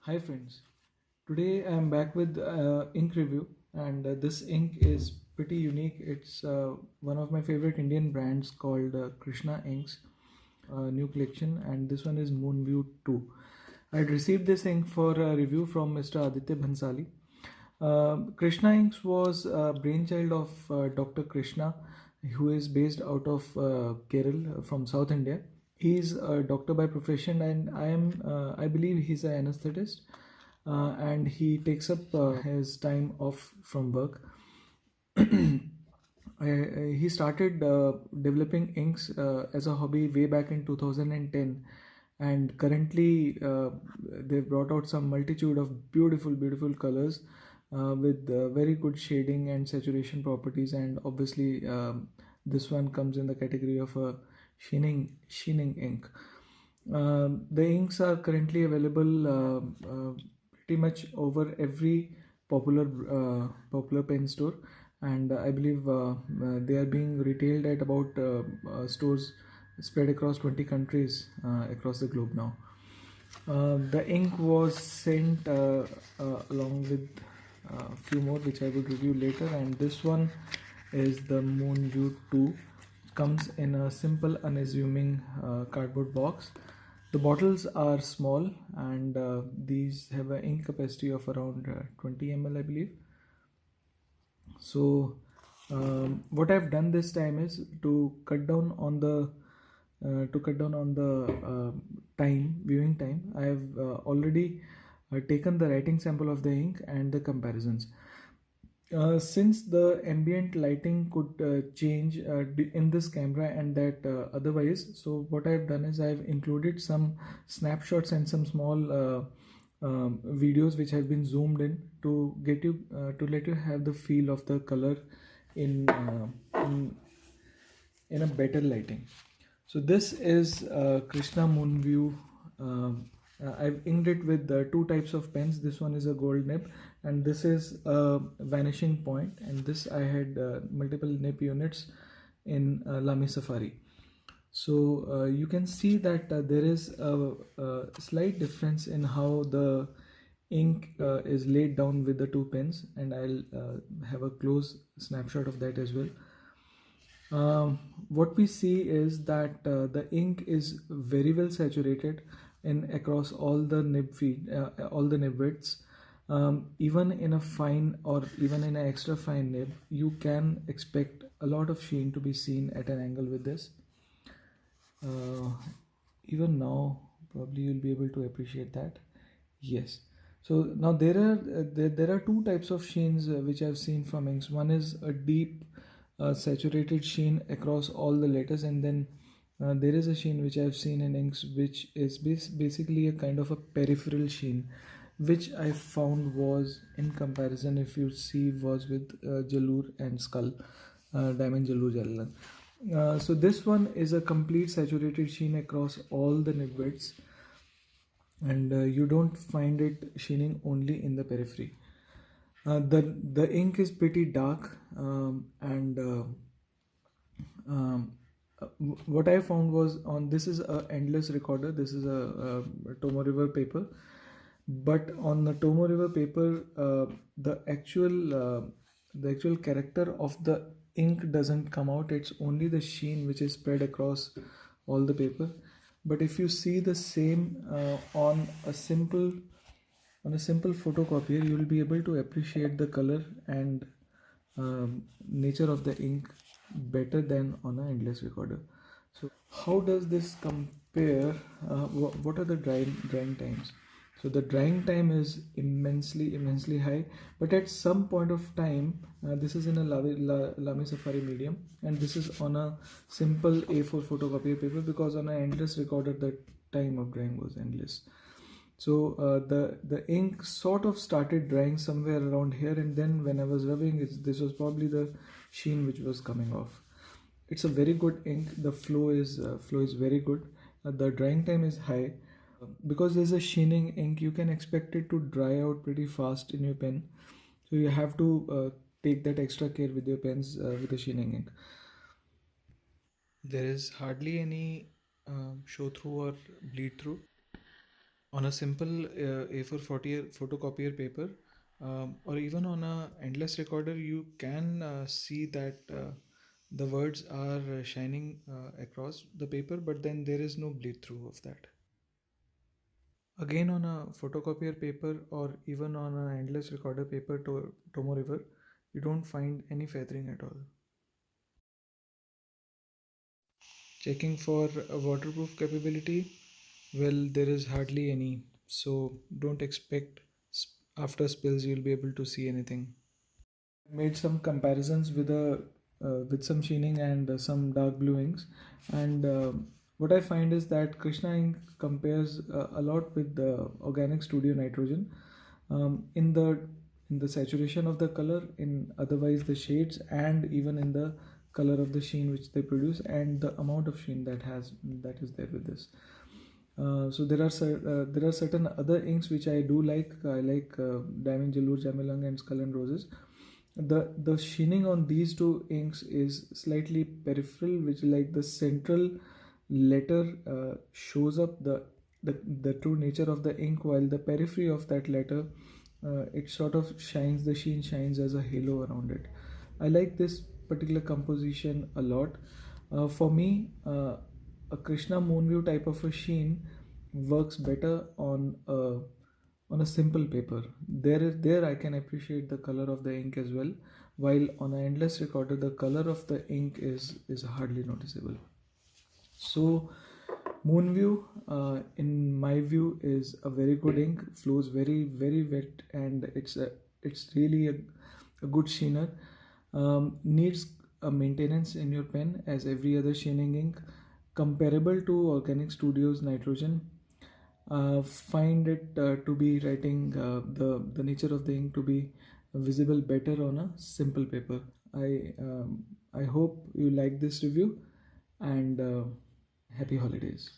Hi friends, today I am back with ink review and this ink is pretty unique. It's one of my favorite Indian brands called Krishna Inks new collection, and this one is Moonview 2. I had received this ink for a review from Mr. Aditya Bhansali. Krishna Inks was a brainchild of Dr. Krishna, who is based out of Kerala from South India. He is a doctor by profession, and I believe he's an anesthetist, and he takes up his time off from work. He started developing inks as a hobby way back in 2010, and currently they've brought out some multitude of beautiful colors with very good shading and saturation properties, and obviously this one comes in the category of a sheening ink. The inks are currently available pretty much over every popular pen store, and I believe they are being retailed at about stores spread across 20 countries across the globe now. The ink was sent along with a few more, which I will review later, and this one is the Moonview 2. Comes in a simple unassuming cardboard box. The bottles are small, and these have an ink capacity of around 20 ml, I believe. So what I've done this time is to cut down on the viewing time. I have already taken the writing sample of the ink and the comparisons. Since the ambient lighting could change in this camera and that otherwise, so what I've done is I've included some snapshots and some small videos which have been zoomed in to get you to let you have the feel of the color in in a better lighting. So this is Krishna Moonview. I've inked it with two types of pens. This one is a gold nib, and this is a vanishing point, and this I had multiple nib units in Lamy Safari. So you can see that there is a slight difference in how the ink is laid down with the two pens, and I'll have a close snapshot of that as well. What we see is that the ink is very well saturated in across all the nib feet, all the nib widths. Even in a fine or even in an extra fine nib, you can expect a lot of sheen to be seen at an angle with this. Uh, Even now, probably you'll be able to appreciate that. Yes. So now there are two types of sheens which I've seen from inks. One is a deep saturated sheen across all the letters, and then there is a sheen which I've seen in inks which is basically a kind of a peripheral sheen, which I found was, in comparison, if you see, was with Jalur and Skull, Diamond Jalur Jallan. So this one is a complete saturated sheen across all the nib widths, and you don't find it sheening only in the periphery. The ink is pretty dark, and what I found was, on this is a endless recorder. This is a Tomo River paper, but on the Tomo River paper, the actual character of the ink doesn't come out. It's only the sheen which is spread across all the paper. But if you see the same on a simple photocopier, you will be able to appreciate the color and nature of the ink better than on an endless recorder. So how does this compare? What are the drying times? So the drying time is immensely high, but at some point of time, this is in a Lamy Safari medium, and this is on a simple A4 photocopier paper, because on an endless recorder the time of drying was endless. So the ink sort of started drying somewhere around here, and then when I was rubbing it, this was probably the sheen which was coming off. It's a very good ink. The flow is very good. The drying time is high. Because there's a sheening ink, you can expect it to dry out pretty fast in your pen. So you have to take that extra care with your pens with the sheening ink. There is hardly any show through or bleed through. On a simple A4 photocopier paper, or even on a endless recorder, you can see that the words are shining across the paper, but then there is no bleed through of that. Again, on a photocopier paper or even on an endless recorder paper to Tomo River, you don't find any feathering at all. Checking for a waterproof capability, well, there is hardly any, so don't expect after spills you'll be able to see anything. Made some comparisons with some sheening and some dark blue inks, and what I find is that Krishna ink compares a lot with the organic studio nitrogen in the saturation of the color, in otherwise the shades, and even in the color of the sheen which they produce, and the amount of sheen that is there with this. So there are certain other inks which I do like. I like Diamond Jalur, Jamilang, and Skull and Roses. The sheening on these two inks is slightly peripheral, which like the central letter shows up the true nature of the ink, while the periphery of that letter it sort of shines. The sheen shines as a halo around it. I like this particular composition a lot. For me, a Krishna Moonview type of a sheen works better on a simple paper. There I can appreciate the color of the ink as well, while on an endless recorder the color of the ink is hardly noticeable. So Moonview, in my view, is a very good ink. Flows very wet, and it's really a good sheener. Needs a maintenance in your pen as every other sheening ink, comparable to Organic Studios Nitrogen. Find it to be writing the nature of the ink to be visible better on a simple paper. I hope you like this review, and happy holidays.